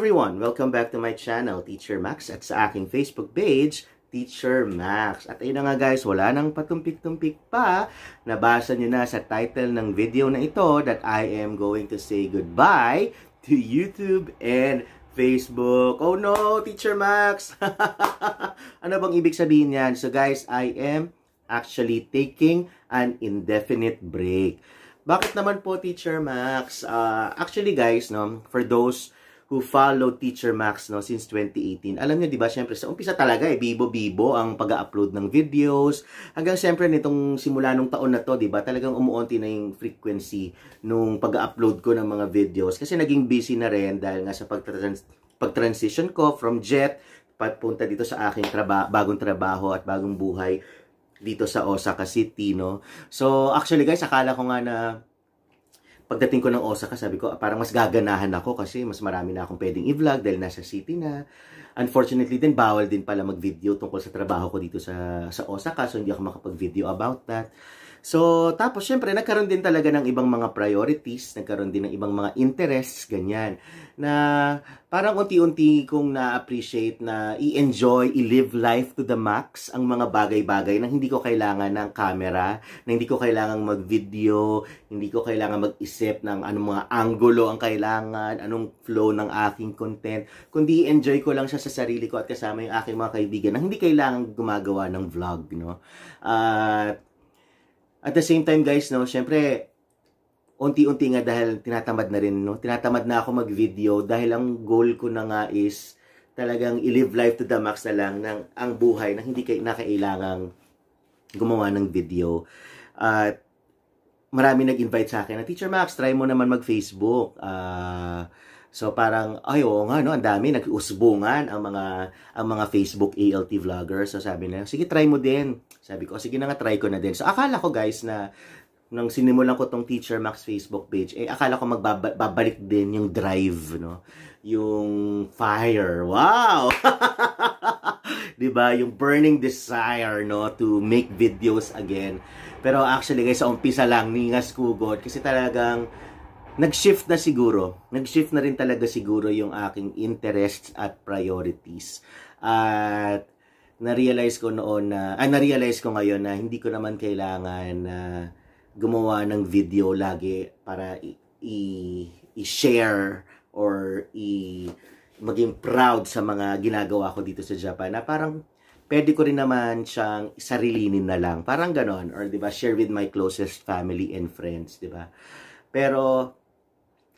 everyone! Welcome back to my channel, Teacher Max, at sa aking Facebook page, Teacher Max. At ayun na nga guys, wala nang patumpik-tumpik pa. Nabasa nyo na sa title ng video na ito that I am going to say goodbye to YouTube and Facebook. Oh no, Teacher Max! Ano bang ibig sabihin yan? So guys, I am actually taking an indefinite break. Bakit naman po, Teacher Max? Actually guys, no, for those who follow Teacher Max no since 2018. Alam niyo 'di ba, syempre sa umpisa talaga bibo-bibo ang pag-upload ng videos. Hanggang syempre nitong simula nung taon na 'to, 'di ba? Talagang umuunti na yung frequency nung pag-upload ko ng mga videos kasi naging busy na rin dahil nga sa pag-transition ko from Jet papunta dito sa aking bagong trabaho at bagong buhay dito sa Osaka City, no. So, actually guys, akala ko nga na pagdating ko ng Osaka, sabi ko, parang mas gaganahan ako kasi mas marami na akong pwedeng i-vlog dahil nasa city na. Unfortunately din, bawal din pala mag-video tungkol sa trabaho ko dito sa Osaka. So, hindi ako makapag-video about that. So, tapos, syempre, nagkaroon din talaga ng ibang mga priorities. Nagkaroon din ng ibang mga interests, ganyan. Na parang unti-unti kong na-appreciate na i-enjoy, i-live life to the max ang mga bagay-bagay na hindi ko kailangan ng camera, na hindi ko kailangan mag-video, hindi ko kailangan mag-isip ng anong mga angulo ang kailangan, anong flow ng aking content, kundi enjoy ko lang siya sa sarili ko at kasama yung aking mga kaibigan na hindi kailangan gumagawa ng vlog, no? At the same time, guys, no, syempre, unti-unti nga dahil tinatamad na rin, no? Tinatamad na ako mag-video dahil ang goal ko na nga is talagang i-live life to the max na lang ng ang buhay na hindi na kailangang gumawa ng video. At marami nag-invite sa akin na, Teacher Max, try mo naman mag-Facebook. So parang, ay oo nga, no, ang dami, nag-usbungan ang mga Facebook ALT vloggers. So sabi na, sige, try mo din. Sabi ko, sige na nga, try ko na din. So akala ko guys na, nang sinimulan ko tong Teacher Max Facebook page, akala ko magbabalik din yung drive, no? Yung fire. Wow! Diba? Yung burning desire, no? To make videos again. Pero actually guys, sa umpisa lang, ningas kugod. Kasi talagang, nag-shift na siguro. Nag-shift na rin talaga siguro yung aking interests at priorities. At na-realize ko noon na, na-realize ko ngayon na hindi ko naman kailangan na gumawa ng video lagi para i-share or maging proud sa mga ginagawa ko dito sa Japan. Na parang pwede ko rin naman siyang sarilinin na lang. Parang ganon. Or 'di ba, share with my closest family and friends, 'di ba? Pero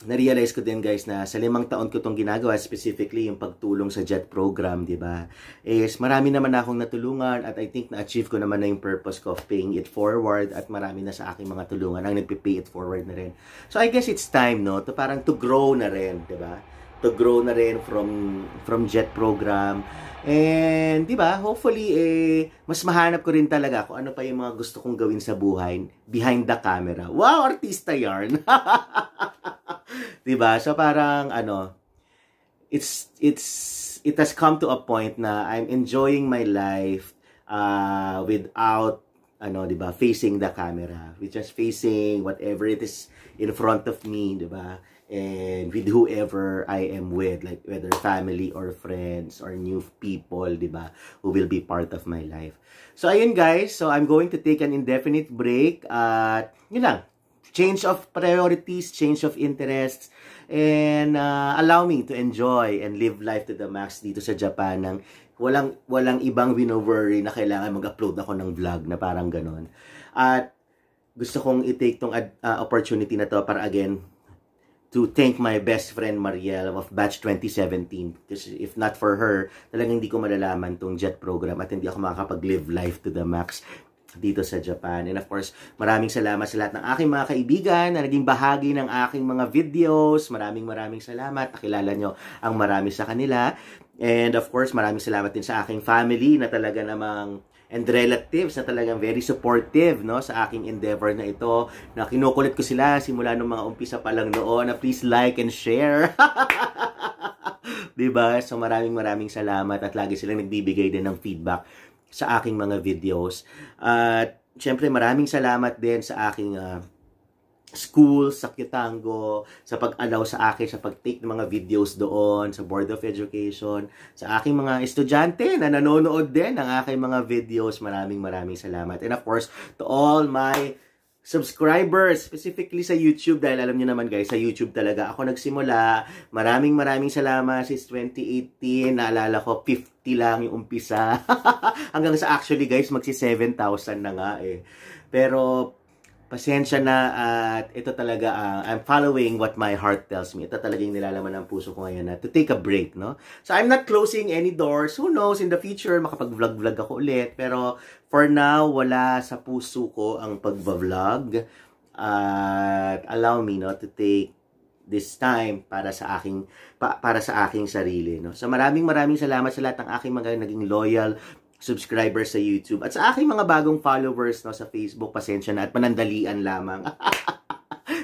na-realize ko din guys na sa 5 taon ko itong ginagawa, specifically yung pagtulong sa JET program, di ba? Is marami naman na akong natulungan at I think na-achieve ko naman na yung purpose ko of paying it forward at marami na sa aking mga tulungan ang nagpipay it forward na rin. So I guess it's time, no? To parang to grow na rin, di ba? To grow na rin from JET program. And, di ba, hopefully, mas mahanap ko rin talaga kung ano pa yung mga gusto kong gawin sa buhay behind the camera. Wow, artista yarn! Diba? So parang it has come to a point na I'm enjoying my life without diba, facing the camera. With just facing whatever it is in front of me, diba? And with whoever I am with, like whether family or friends or new people, diba, who will be part of my life. So ayun guys, so I'm going to take an indefinite break at yun lang. Change of priorities, change of interests, and allow me to enjoy and live life to the max dito sa Japan nang walang ibang wino-worry na kailangan mag-upload ako ng vlog na parang ganon. At gusto kong i-take tong opportunity na to para again to thank my best friend Mariel of batch 2017. Because if not for her, talagang hindi ko malalaman tong JET program at hindi ako makakapag-live life to the max dito sa Japan. And of course, maraming salamat sa lahat ng aking mga kaibigan na naging bahagi ng aking mga videos. Maraming salamat. Nakilala nyo ang marami sa kanila. And of course, maraming salamat din sa aking family na talaga namang and relatives na talagang very supportive, no, sa aking endeavor na ito. Na kinukulit ko sila simula nung mga umpisa pa lang noon na please like and share. Diba? So maraming salamat at lagi silang nagbibigay din ng feedback sa aking mga videos. At syempre maraming salamat din sa aking school, sa Qtango, sa pag-allow sa akin, sa pag-take ng mga videos doon, sa Board of Education, sa aking mga estudyante na nanonood din ng aking mga videos. Maraming salamat. And of course, to all my subscribers, specifically sa YouTube, dahil alam niyo naman guys, sa YouTube talaga ako nagsimula. Maraming salamat since 2018. Naalala ko, 50 lang yung umpisa. Hanggang sa actually guys, magsi 7,000 na nga eh. Pero pasensya na at ito talaga, I'm following what my heart tells me. Ito talaga yung nilalaman ng puso ko ngayon na to take a break, no? So I'm not closing any doors. Who knows, in the future, makapag-vlog ako ulit. Pero for now, wala sa puso ko ang pag-vlog. At allow me, no, to take this time para sa aking sarili, no? So maraming salamat sa lahat ng aking mga naging loyal subscribers sa YouTube. At sa aking mga bagong followers, no, sa Facebook, pasensya na at panandalian lamang.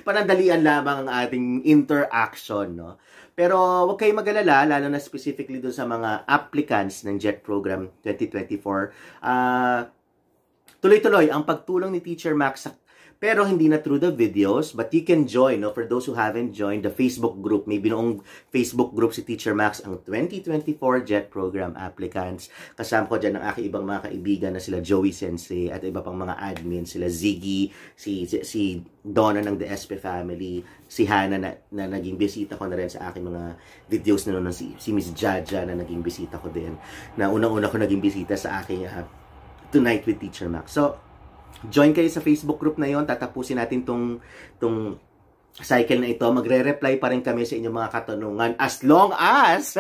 Panandalian lamang ang ating interaction, no. Pero huwag kayong mag-alala, lalo na specifically dun sa mga applicants ng JET Program 2024. Tuloy-tuloy ang pagtulong ni Teacher Max pero hindi na through the videos, but you can join, no? For those who haven't joined the Facebook group, may binuong Facebook group si Teacher Max, ang 2024 JET Program applicants. Kasama ko dyan ang aking ibang mga kaibigan na sila Joey Sensei at iba pang mga admin, sila Ziggy, si Donna ng The SP Family, si Hana na naging bisita ko na rin sa aking mga videos na noon, si Miss Jaja na naging bisita ko din, na unang-una ko naging bisita sa aking Tonight with Teacher Max. So, join kayo sa Facebook group na yon. Tatapusin natin tong cycle na ito. Magre-reply pa rin kami sa inyong mga katanungan as long as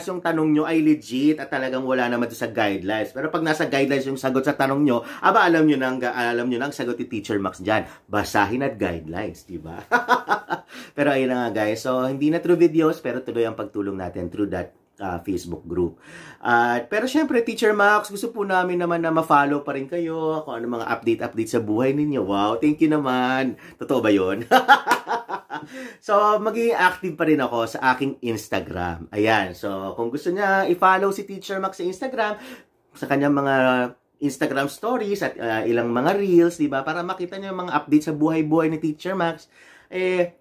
yung tanong nyo ay legit at talagang wala naman sa guidelines. Pero pag nasa guidelines yung sagot sa tanong nyo, alam nyo na ang sagot ni Teacher Max dyan. Basahin at guidelines, di ba? Pero ayun na nga guys. So, hindi na through videos, pero tuloy ang pagtulong natin through that Facebook group. Pero syempre, Teacher Max, gusto po namin naman na ma-follow pa rin kayo kung ano mga update sa buhay ninyo. Wow, thank you naman. Totoo ba yun? So, magiging active pa rin ako sa aking Instagram. Ayan, so kung gusto niya i-follow si Teacher Max sa Instagram, sa kanyang mga Instagram stories at ilang mga reels, di ba? Para makita niyo yung mga update sa buhay-buhay ni Teacher Max,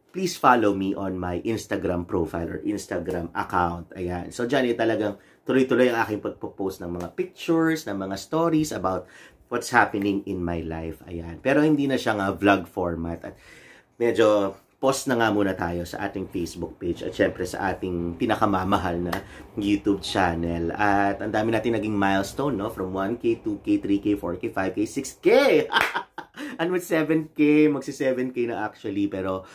please follow me on my Instagram profile or Instagram account. Ayan. So, dyan talagang tuloy-tuloy ang aking pagpo-post ng mga pictures, ng mga stories about what's happening in my life. Ayan. Pero hindi na siya nga vlog format. At medyo post na nga muna tayo sa ating Facebook page at syempre sa ating pinakamamahal na YouTube channel. At ang dami natin naging milestone, no? From 1K, 2K, 3K, 4K, 5K, 6K! And with 7K, magsi 7K na actually. Pero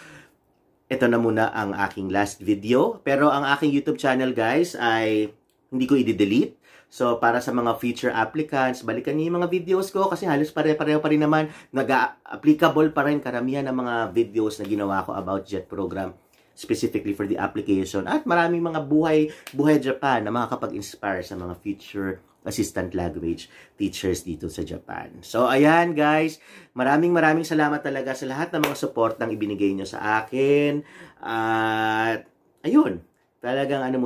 ito na muna ang aking last video. Pero ang aking YouTube channel, guys, ay hindi ko i-delete. So, para sa mga future applicants, balikan niyo yung mga videos ko kasi halos pare-pareho pa rin naman. Nag-applicable pa rin karamihan ng mga videos na ginawa ko about JET program, specifically for the application. At maraming mga buhay Japan na makakapag-inspire sa mga future assistant language teachers dito sa Japan. So, ayan guys, maraming salamat talaga sa lahat ng mga support na ibinigay nyo sa akin. At, ayun, talagang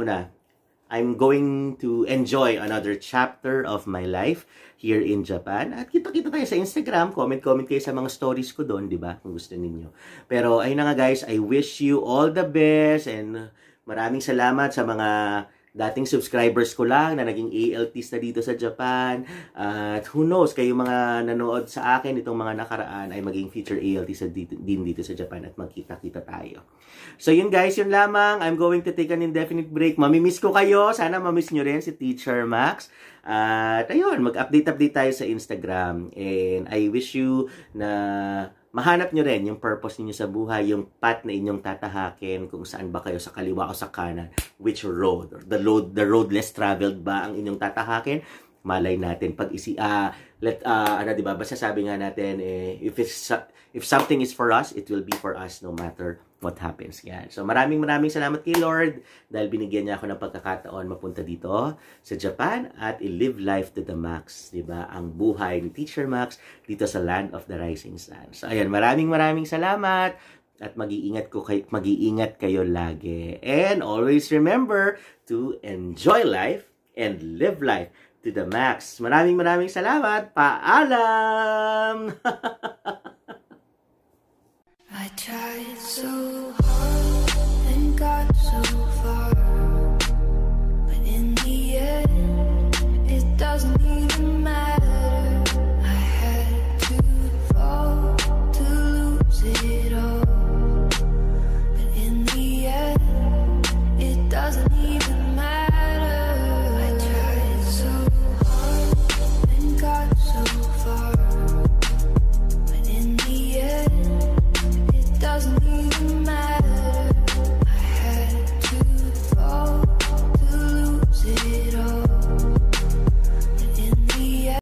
I'm going to enjoy another chapter of my life here in Japan. At kita-kita tayo sa Instagram, comment kayo sa mga stories ko doon, di ba? Kung gusto ninyo. Pero, ayun na nga guys, I wish you all the best and maraming salamat sa mga dating subscribers ko lang na naging ALTs na dito sa Japan. At who knows, kayo mga nanood sa akin itong mga nakaraan ay maging future ALTs din dito sa Japan at magkita-kita tayo. So yun guys, yun lamang. I'm going to take an indefinite break. Mamimiss ko kayo. Sana mamiss nyo rin si Teacher Max. At ayun, mag-update tayo sa Instagram. And I wish you na mahanap nyo rin yung purpose niyo sa buhay, yung path na inyong tatahakin, kung saan ba kayo, sa kaliwa o sa kanan, which road, or the road less traveled ba ang inyong tatahakin. Malay natin pag diba, basta sabi nga natin, if something is for us, it will be for us no matter what happens. Yan. So maraming salamat kay Lord dahil binigyan niya ako ng pagkakataon mapunta dito sa Japan at i-live life to the max, diba? Ang buhay ni Teacher Max dito sa Land of the Rising Sun. So ayan, maraming salamat at mag-iingat kayo lagi. And always remember to enjoy life and live life to the max. Maraming salamat. Paalam!